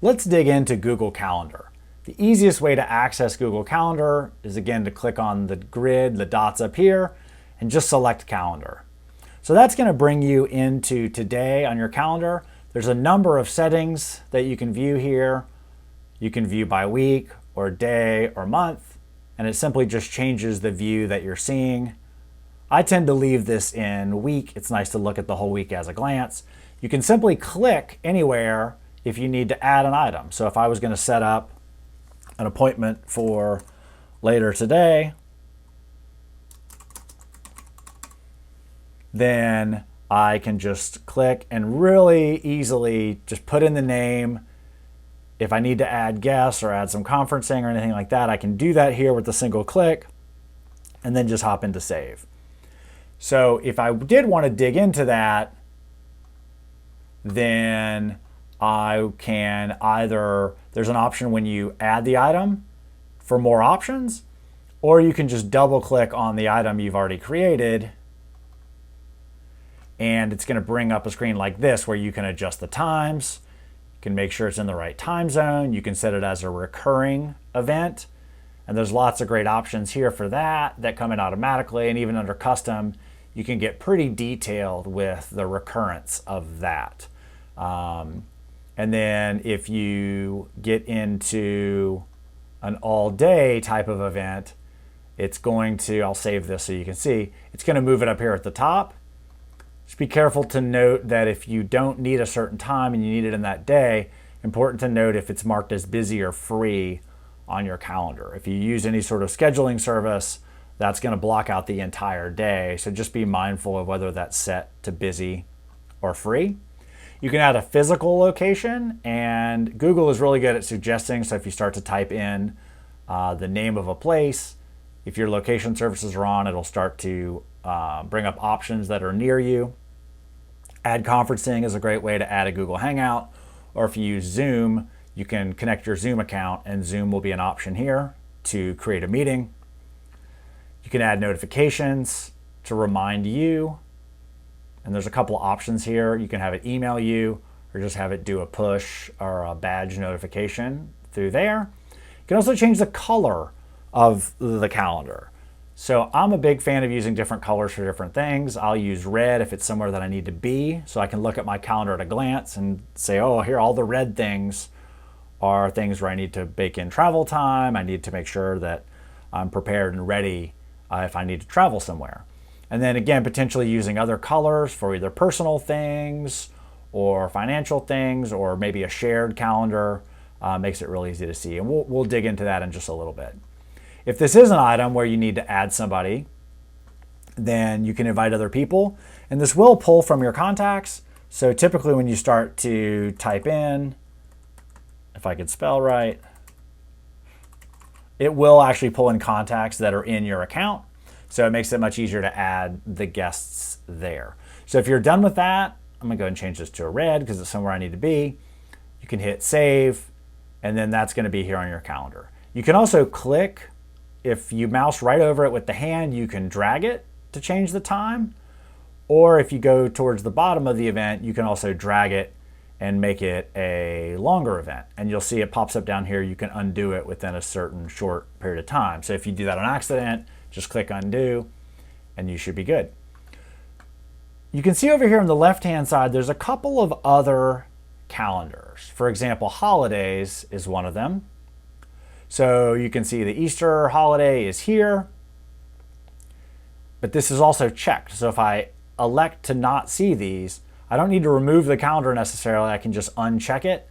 Let's dig into Google Calendar. The easiest way to access Google Calendar is again to click on the grid, the dots up here, and just select Calendar. So that's going to bring you into today on your calendar. There's a number of settings that you can view here. You can view by week or day or month, and it simply just changes the view that you're seeing. I tend to leave this in week. It's nice to look at the whole week as a glance. You can simply click anywhere if you need to add an item. So if I was going to set up an appointment for later today, then I can just click and really easily just put in the name. If I need to add guests or add some conferencing or anything like that, I can do that here with a single click and then just hop into save. So if I did want to dig into that, then I can either, there's an option when you add the item for more options, or you can just double click on the item you've already created and it's going to bring up a screen like this where you can adjust the times, you can make sure it's in the right time zone, you can set it as a recurring event, and there's lots of great options here for that come in automatically, and even under custom, you can get pretty detailed with the recurrence of that. And then if you get into an all-day type of event, it's going to, I'll save this so you can see, it's going to move it up here at the top. Just be careful to note that if you don't need a certain time and you need it in that day, important to note if it's marked as busy or free on your calendar. If you use any sort of scheduling service, that's going to block out the entire day. So just be mindful of whether that's set to busy or free. You can add a physical location, and Google is really good at suggesting, so if you start to type in the name of a place, if your location services are on, it'll start to bring up options that are near you. Add conferencing is a great way to add a Google Hangout, or if you use Zoom, you can connect your Zoom account, and Zoom will be an option here to create a meeting. You can add notifications to remind you. And there's a couple of options here. You can have it email you or just have it do a push or a badge notification through there. You can also change the color of the calendar. So I'm a big fan of using different colors for different things. I'll use red if it's somewhere that I need to be, so I can look at my calendar at a glance and say, oh, here, all the red things are things where I need to bake in travel time. I need to make sure that I'm prepared and ready if I need to travel somewhere. And then again, potentially using other colors for either personal things or financial things, or maybe a shared calendar makes it really easy to see. And we'll dig into that in just a little bit. If this is an item where you need to add somebody, then you can invite other people. And this will pull from your contacts. So typically when you start to type in, if I could spell right, it will actually pull in contacts that are in your account. So it makes it much easier to add the guests there. So if you're done with that, I'm gonna go and change this to a red because it's somewhere I need to be. You can hit save, and then that's gonna be here on your calendar. You can also click, if you mouse right over it with the hand, you can drag it to change the time. Or if you go towards the bottom of the event, you can also drag it and make it a longer event. And you'll see it pops up down here. You can undo it within a certain short period of time. So if you do that on accident, just click undo and you should be good. You can see over here on the left-hand side, there's a couple of other calendars. For example, holidays is one of them. So you can see the Easter holiday is here, but this is also checked. So if I elect to not see these, I don't need to remove the calendar necessarily. I can just uncheck it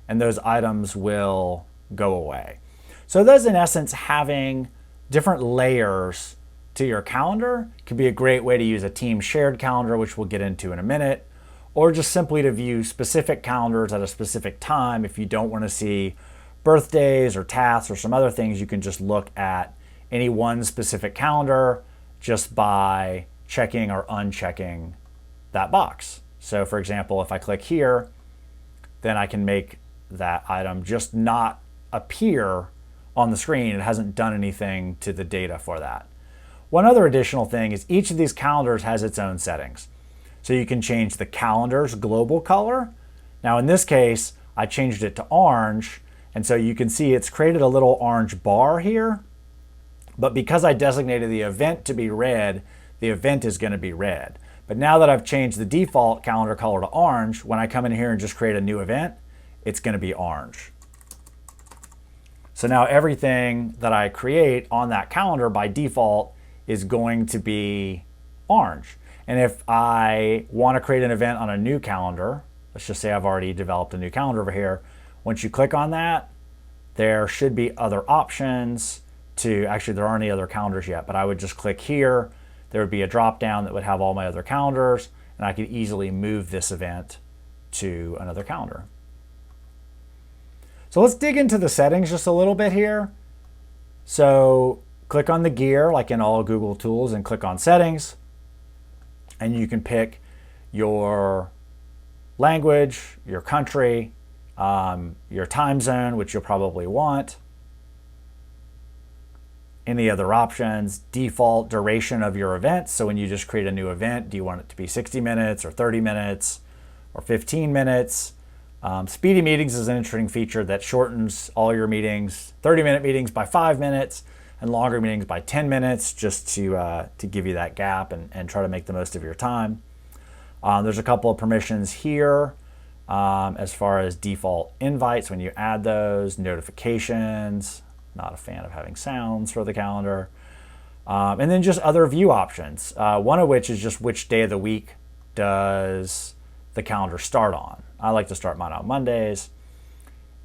and those items will go away. So those, in essence, having different layers to your calendar could be a great way to use a team shared calendar, which we'll get into in a minute, or just simply to view specific calendars at a specific time. If you don't want to see birthdays or tasks or some other things, you can just look at any one specific calendar just by checking or unchecking that box. So for example, if I click here, then I can make that item just not appear on the screen. It hasn't done anything to the data for that. One other additional thing is each of these calendars has its own settings. So you can change the calendar's global color. Now in this case, I changed it to orange. And so you can see it's created a little orange bar here. But because I designated the event to be red, the event is going to be red. But now that I've changed the default calendar color to orange, when I come in here and just create a new event, it's going to be orange. So now everything that I create on that calendar by default is going to be orange. And if I want to create an event on a new calendar, let's just say I've already developed a new calendar over here. Once you click on that, there should be other options to, actually there aren't any other calendars yet, but I would just click here. There would be a drop down that would have all my other calendars, and I could easily move this event to another calendar. So let's dig into the settings just a little bit here. So click on the gear like in all Google tools and click on settings, and you can pick your language, your country, your time zone, which you'll probably want. Any other options, default duration of your event. So when you just create a new event, do you want it to be 60 minutes or 30 minutes or 15 minutes? Speedy meetings is an interesting feature that shortens all your meetings, 30-minute meetings by 5 minutes and longer meetings by 10 minutes, just to give you that gap and try to make the most of your time. There's a couple of permissions here as far as default invites when you add those, notifications. Not a fan of having sounds for the calendar. And then just other view options, one of which is just which day of the week does the calendar start on. I like to start mine on Mondays.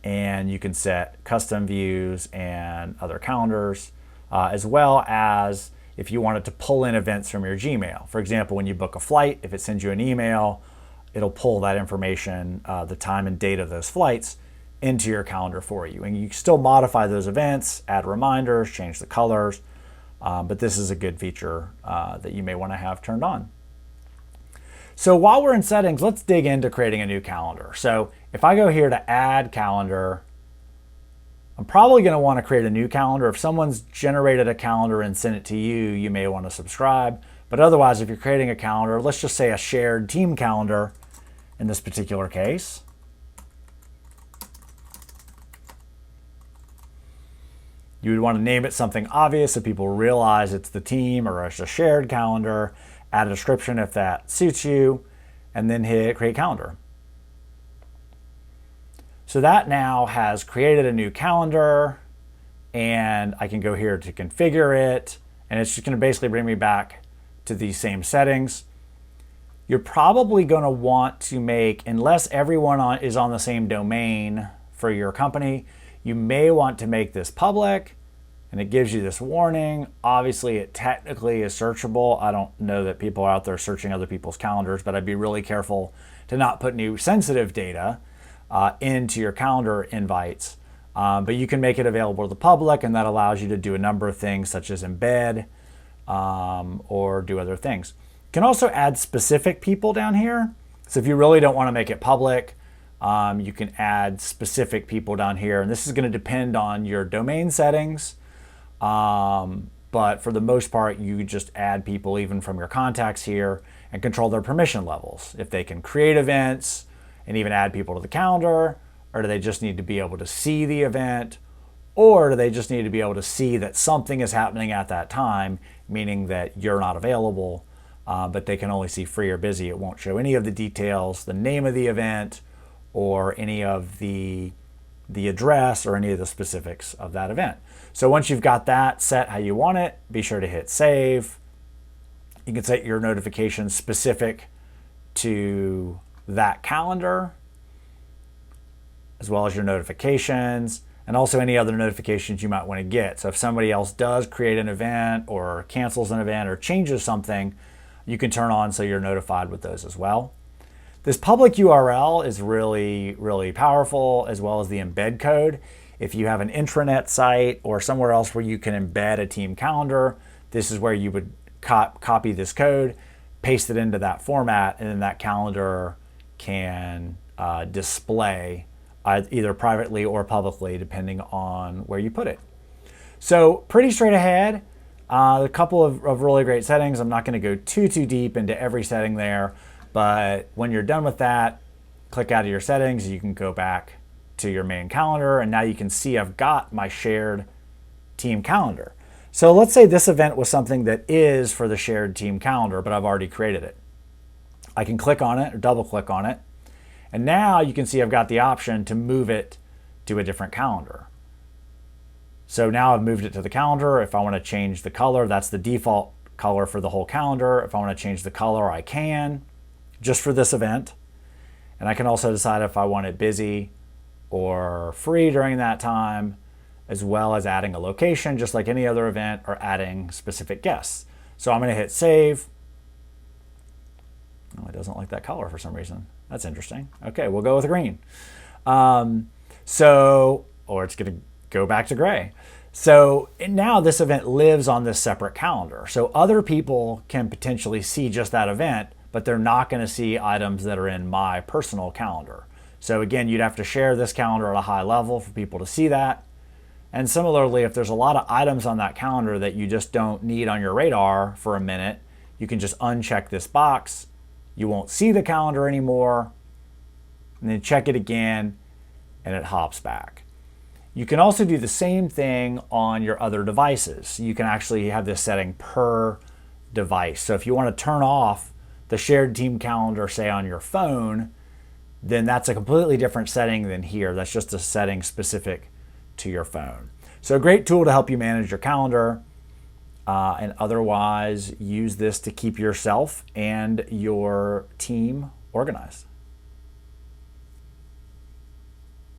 And you can set custom views and other calendars, as well as if you wanted to pull in events from your Gmail. For example, when you book a flight, if it sends you an email, it'll pull that information, the time and date of those flights, into your calendar for you. And you can still modify those events, add reminders, change the colors, but this is a good feature that you may want to have turned on. So while we're in settings, let's dig into creating a new calendar. So if I go here to add calendar, I'm probably going to want to create a new calendar. If someone's generated a calendar and sent it to you, you may want to subscribe. But otherwise, if you're creating a calendar, let's just say a shared team calendar in this particular case. You would want to name it something obvious so people realize it's the team or it's a shared calendar. Add a description if that suits you, and then hit create calendar. So that now has created a new calendar, and I can go here to configure it, and it's just going to basically bring me back to these same settings. You're probably going to want to make, unless everyone is on the same domain for your company, you may want to make this public, and it gives you this warning. Obviously, it technically is searchable. I don't know that people are out there searching other people's calendars, but I'd be really careful to not put new sensitive data into your calendar invites. But you can make it available to the public, and that allows you to do a number of things such as embed or do other things. You can also add specific people down here. So if you really don't want to make it public, you can add specific people down here, and this is going to depend on your domain settings. But for the most part, you just add people even from your contacts here and control their permission levels. If they can create events and even add people to the calendar, or do they just need to be able to see the event, or do they just need to be able to see that something is happening at that time, meaning that you're not available, but they can only see free or busy. It won't show any of the details, the name of the event, or any of the address or any of the specifics of that event. So once you've got that set how you want it, be sure to hit save. You can set your notifications specific to that calendar, as well as your notifications, and also any other notifications you might want to get. So if somebody else does create an event or cancels an event or changes something, you can turn on so you're notified with those as well. This public URL is really, really powerful, as well as the embed code. If you have an intranet site or somewhere else where you can embed a team calendar, this is where you would copy this code, paste it into that format, and then that calendar can display either privately or publicly, depending on where you put it. So pretty straight ahead. A couple of really great settings. I'm not going to go too deep into every setting there, but when you're done with that, click out of your settings. You can go back to your main calendar, and now you can see I've got my shared team calendar. So let's say this event was something that is for the shared team calendar, but I've already created it. I can click on it or double click on it, and now you can see I've got the option to move it to a different calendar. So now I've moved it to the calendar. If I want to change the color, that's the default color for the whole calendar. If I want to change the color, I can, just for this event. And I can also decide if I want it busy or free during that time, as well as adding a location, just like any other event, or adding specific guests. So I'm going to hit save. Oh, it doesn't like that color for some reason. That's interesting. Okay, we'll go with green. Or it's going to go back to gray. So now this event lives on this separate calendar. So other people can potentially see just that event, but they're not going to see items that are in my personal calendar. So again, you'd have to share this calendar at a high level for people to see that. And similarly, if there's a lot of items on that calendar that you just don't need on your radar for a minute, you can just uncheck this box. You won't see the calendar anymore, and then check it again, and it hops back. You can also do the same thing on your other devices. You can actually have this setting per device. So if you want to turn off the shared team calendar, say on your phone, then that's a completely different setting than here. That's just a setting specific to your phone. So a great tool to help you manage your calendar, and otherwise use this to keep yourself and your team organized.